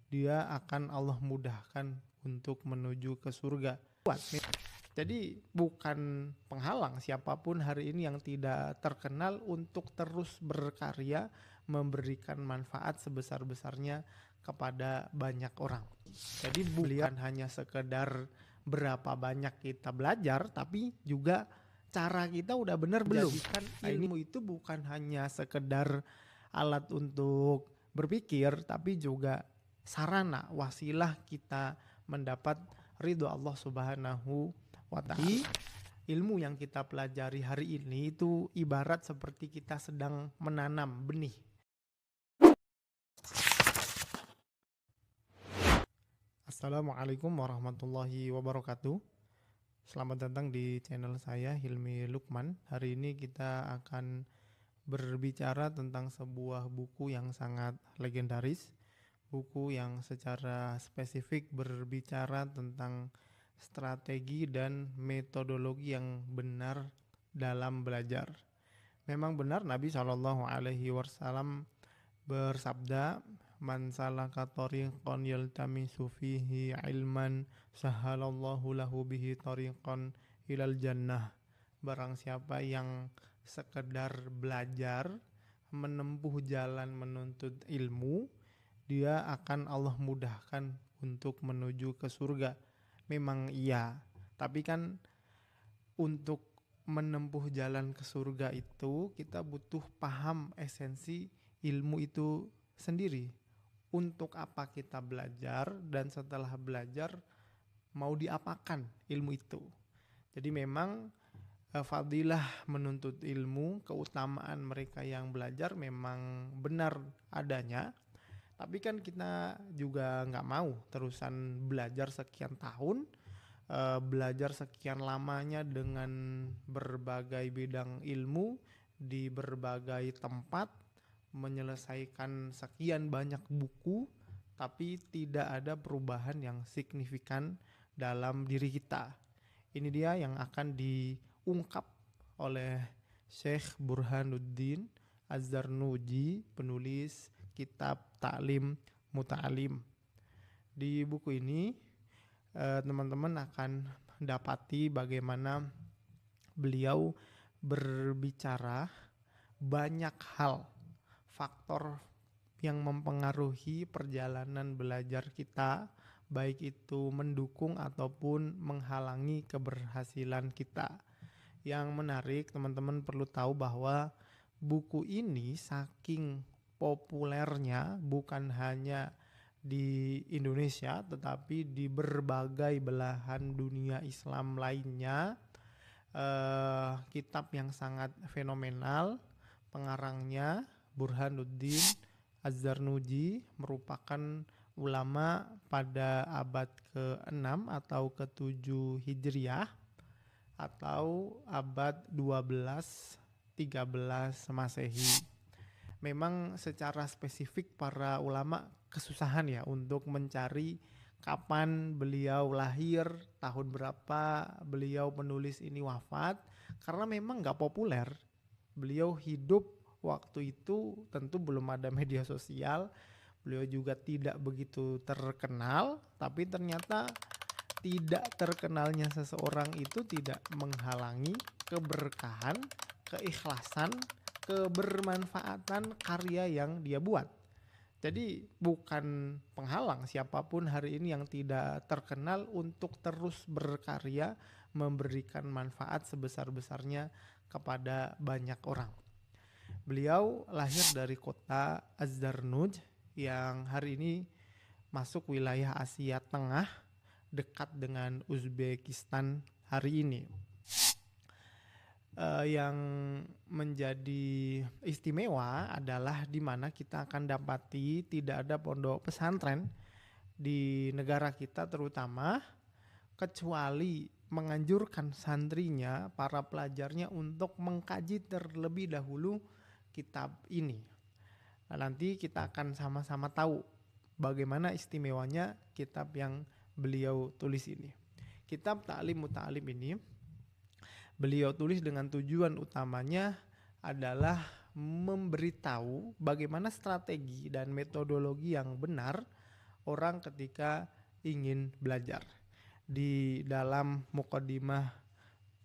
dia akan Allah mudahkan untuk menuju ke surga. Jadi bukan penghalang siapapun hari ini yang tidak terkenal untuk terus berkarya memberikan manfaat sebesar-besarnya kepada banyak orang. Jadi bukan hanya sekedar berapa banyak kita belajar, tapi juga cara kita udah benar belum. Jadikan ilmu itu bukan hanya sekedar alat untuk berpikir, tapi juga sarana, wasilah kita mendapat ridho Allah Subhanahu wa ta'ala. Ilmu yang kita pelajari hari ini itu ibarat seperti kita sedang menanam benih. Assalamualaikum warahmatullahi wabarakatuh. Selamat datang di channel saya Hilmi Lukman. Hari ini kita akan berbicara tentang sebuah buku yang sangat legendaris. Buku yang secara spesifik berbicara tentang strategi dan metodologi yang benar dalam belajar. Memang benar Nabi SAW bersabda, "Man salaka tariqan yaltamisu fihi ilman sahalallahu lahu bihi tariqan ilal jannah." Barang siapa yang sekedar belajar, menempuh jalan menuntut ilmu, dia akan Allah mudahkan untuk menuju ke surga. Memang iya, tapi kan untuk menempuh jalan ke surga itu kita butuh paham esensi ilmu itu sendiri. Untuk apa kita belajar dan setelah belajar mau diapakan ilmu itu. Jadi memang fadilah menuntut ilmu, keutamaan mereka yang belajar memang benar adanya. Tapi kan kita juga nggak mau terusan belajar sekian tahun, belajar sekian lamanya dengan berbagai bidang ilmu di berbagai tempat, menyelesaikan sekian banyak buku, tapi tidak ada perubahan yang signifikan dalam diri kita. Ini dia yang akan diungkap oleh Syekh Burhanuddin Az-Zarnuji, penulis kitab Ta'lim Muta'alim. Di buku ini teman-teman akan dapati bagaimana beliau berbicara banyak hal, faktor yang mempengaruhi perjalanan belajar kita, baik itu mendukung ataupun menghalangi keberhasilan kita. Yang menarik, teman-teman perlu tahu bahwa buku ini saking populernya bukan hanya di Indonesia tetapi di berbagai belahan dunia Islam lainnya. Kitab yang sangat fenomenal. Pengarangnya Burhanuddin Az-Zarnuji merupakan ulama pada abad ke-6 atau ke-7 Hijriah atau abad 12-13 Masehi. Memang secara spesifik para ulama kesusahan ya untuk mencari kapan beliau lahir, tahun berapa beliau penulis ini wafat, karena memang gak populer. Beliau hidup waktu itu tentu belum ada media sosial, beliau juga tidak begitu terkenal, tapi ternyata tidak terkenalnya seseorang itu tidak menghalangi keberkahan, keikhlasan, kebermanfaatan karya yang dia buat. Jadi bukan penghalang siapapun hari ini yang tidak terkenal untuk terus berkarya memberikan manfaat sebesar-besarnya kepada banyak orang. Beliau lahir dari kota Az-Zarnuj yang hari ini masuk wilayah Asia Tengah dekat dengan Uzbekistan hari ini. Yang menjadi istimewa adalah di mana kita akan dapati tidak ada pondok pesantren di negara kita terutama kecuali menganjurkan santrinya, para pelajarnya untuk mengkaji terlebih dahulu kitab ini. Nah, nanti kita akan sama-sama tahu bagaimana istimewanya kitab yang beliau tulis ini. Kitab Ta'lim Muta'alim ini beliau tulis dengan tujuan utamanya adalah memberitahu bagaimana strategi dan metodologi yang benar orang ketika ingin belajar. Di dalam muqaddimah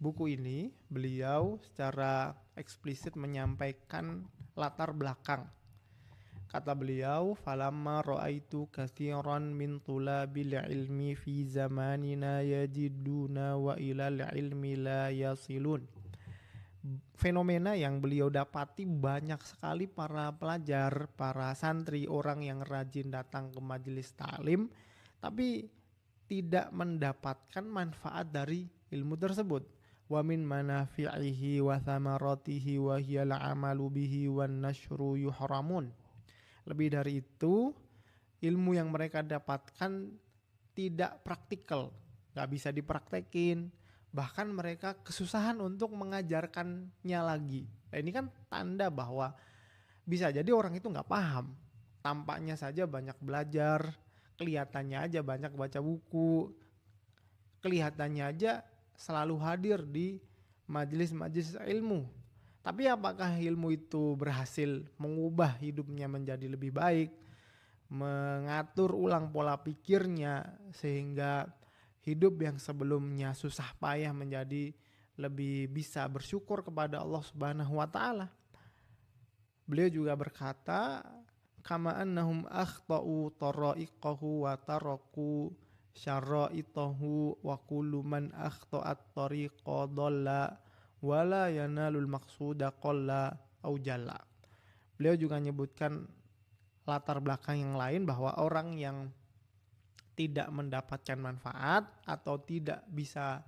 buku ini, beliau secara eksplisit menyampaikan latar belakang. Kata beliau, falamma ra'aitu katsiran min tulabil ilmi fi zamanina yajiduna wa ilal ilmi la yasilun. Fenomena yang beliau dapati, banyak sekali para pelajar, para santri, orang yang rajin datang ke majelis taklim tapi tidak mendapatkan manfaat dari ilmu tersebut. Wa min manafi'ihi wa thamaratihi wa hiyal amalu bihi wan nashru yuhramun. Lebih dari itu, ilmu yang mereka dapatkan tidak praktikal, gak bisa dipraktekin, bahkan mereka kesusahan untuk mengajarkannya lagi. Nah, ini kan tanda bahwa bisa jadi orang itu gak paham. Tampaknya saja banyak belajar, kelihatannya aja banyak baca buku, kelihatannya aja selalu hadir di majelis-majelis ilmu. Tapi apakah ilmu itu berhasil mengubah hidupnya menjadi lebih baik, mengatur ulang pola pikirnya sehingga hidup yang sebelumnya susah payah menjadi lebih bisa bersyukur kepada Allah Subhanahu wa taala? Beliau juga berkata, kama annahum akhtau tara'iqahu wa taraku syara'itahu wa kullu man akhta'at tariqa dhalla wala yanalul maqsuda qalla au jalla. Beliau juga menyebutkan latar belakang yang lain bahwa orang yang tidak mendapatkan manfaat atau tidak bisa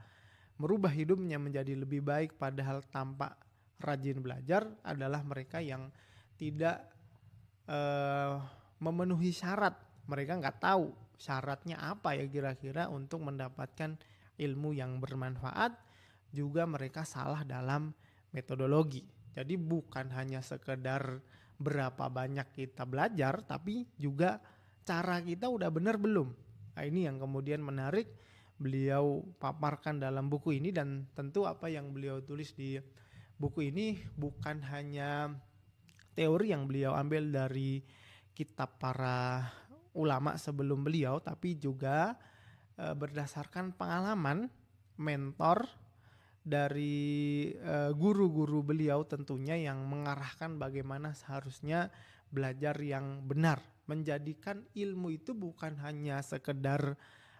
merubah hidupnya menjadi lebih baik padahal tampak rajin belajar adalah mereka yang tidak memenuhi syarat. Mereka nggak tahu syaratnya apa ya kira-kira untuk mendapatkan ilmu yang bermanfaat. Juga mereka salah dalam metodologi. Jadi bukan hanya sekedar berapa banyak kita belajar, tapi juga cara kita udah benar belum. Nah, ini yang kemudian menarik beliau paparkan dalam buku ini, dan tentu apa yang beliau tulis di buku ini bukan hanya teori yang beliau ambil dari kitab para ulama sebelum beliau, tapi juga berdasarkan pengalaman mentor dari guru-guru beliau tentunya yang mengarahkan bagaimana seharusnya belajar yang benar. Menjadikan ilmu itu bukan hanya sekedar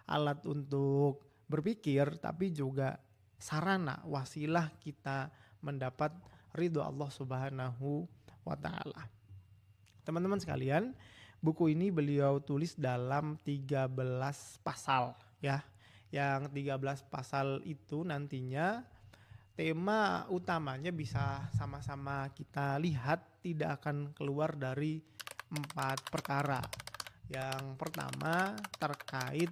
alat untuk berpikir, tapi juga sarana, wasilah kita mendapat ridho Allah Subhanahu wa ta'ala. Teman-teman sekalian, buku ini beliau tulis dalam 13 pasal ya. Yang 13 pasal itu nantinya tema utamanya bisa sama-sama kita lihat, tidak akan keluar dari 4 perkara. Yang pertama terkait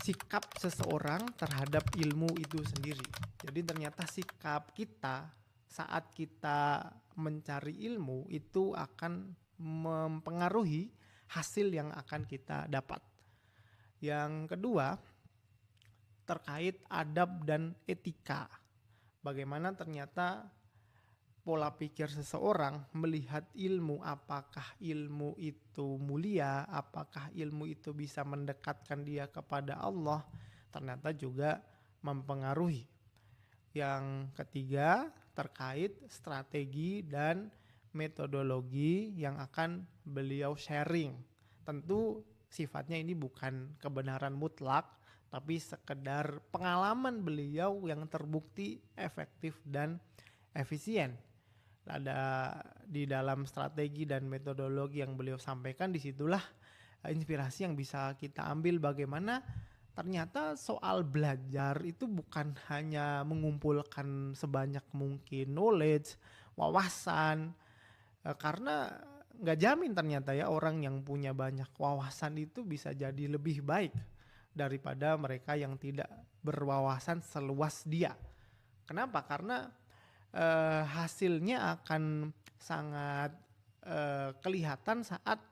sikap seseorang terhadap ilmu itu sendiri. Jadi ternyata sikap kita saat kita mencari ilmu itu akan mempengaruhi hasil yang akan kita dapat. Yang kedua terkait adab dan etika. Bagaimana ternyata pola pikir seseorang melihat ilmu, apakah ilmu itu mulia, apakah ilmu itu bisa mendekatkan dia kepada Allah, ternyata juga mempengaruhi. Yang ketiga terkait strategi dan metodologi yang akan beliau sharing. Tentu sifatnya ini bukan kebenaran mutlak, tapi sekedar pengalaman beliau yang terbukti efektif dan efisien. Ada di dalam strategi dan metodologi yang beliau sampaikan, disitulah inspirasi yang bisa kita ambil bagaimana ternyata soal belajar itu bukan hanya mengumpulkan sebanyak mungkin knowledge, wawasan, karena nggak jamin ternyata ya orang yang punya banyak wawasan itu bisa jadi lebih baik daripada mereka yang tidak berwawasan seluas dia. Kenapa? Karena hasilnya akan sangat kelihatan saat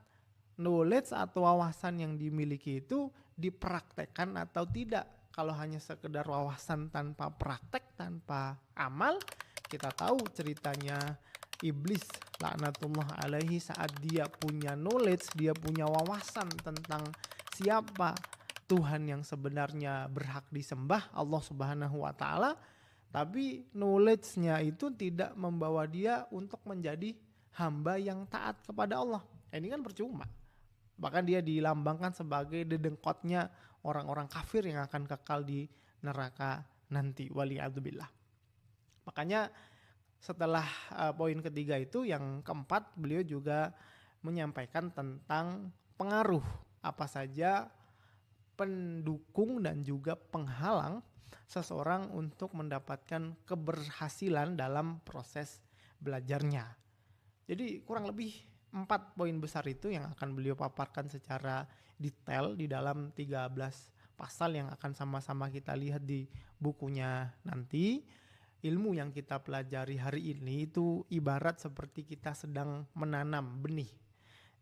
knowledge atau wawasan yang dimiliki itu dipraktekkan atau tidak. Kalau hanya sekedar wawasan tanpa praktek, tanpa amal, kita tahu ceritanya iblis laknatullah alaihi, saat dia punya knowledge, dia punya wawasan tentang siapa Tuhan yang sebenarnya berhak disembah, Allah Subhanahu wa taala, tapi knowledge-nya itu tidak membawa dia untuk menjadi hamba yang taat kepada Allah. Ini kan percuma. Bahkan dia dilambangkan sebagai dedengkotnya orang-orang kafir yang akan kekal di neraka nanti. Waliyadzubillah. Makanya setelah poin ketiga itu, yang keempat beliau juga menyampaikan tentang pengaruh apa saja pendukung dan juga penghalang seseorang untuk mendapatkan keberhasilan dalam proses belajarnya. Jadi kurang lebih 4 poin besar itu yang akan beliau paparkan secara detail di dalam 13 pasal yang akan sama-sama kita lihat di bukunya nanti. Ilmu yang kita pelajari hari ini itu ibarat seperti kita sedang menanam benih.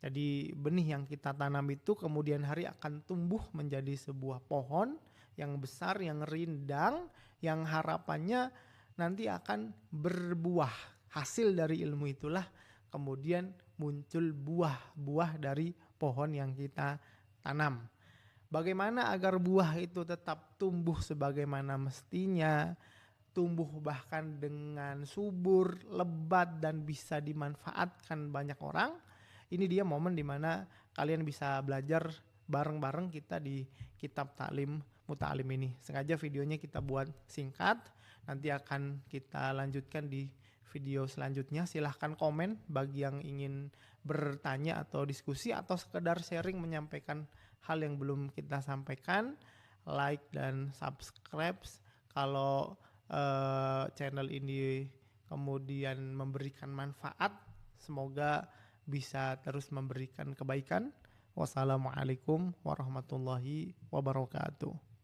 Jadi benih yang kita tanam itu kemudian hari akan tumbuh menjadi sebuah pohon yang besar, yang rindang, yang harapannya nanti akan berbuah. Hasil dari ilmu itulah kemudian muncul buah-buah dari pohon yang kita tanam. Bagaimana agar buah itu tetap tumbuh sebagaimana mestinya, tumbuh bahkan dengan subur, lebat, dan bisa dimanfaatkan banyak orang. Ini dia momen dimana kalian bisa belajar bareng-bareng kita di kitab Ta'lim Muta'alim ini. Sengaja videonya kita buat singkat, nanti akan kita lanjutkan di video selanjutnya. Silahkan komen bagi yang ingin bertanya atau diskusi atau sekedar sharing menyampaikan hal yang belum kita sampaikan. Like dan subscribe kalau channel ini kemudian memberikan manfaat. Semoga bisa terus memberikan kebaikan. Wassalamualaikum warahmatullahi wabarakatuh.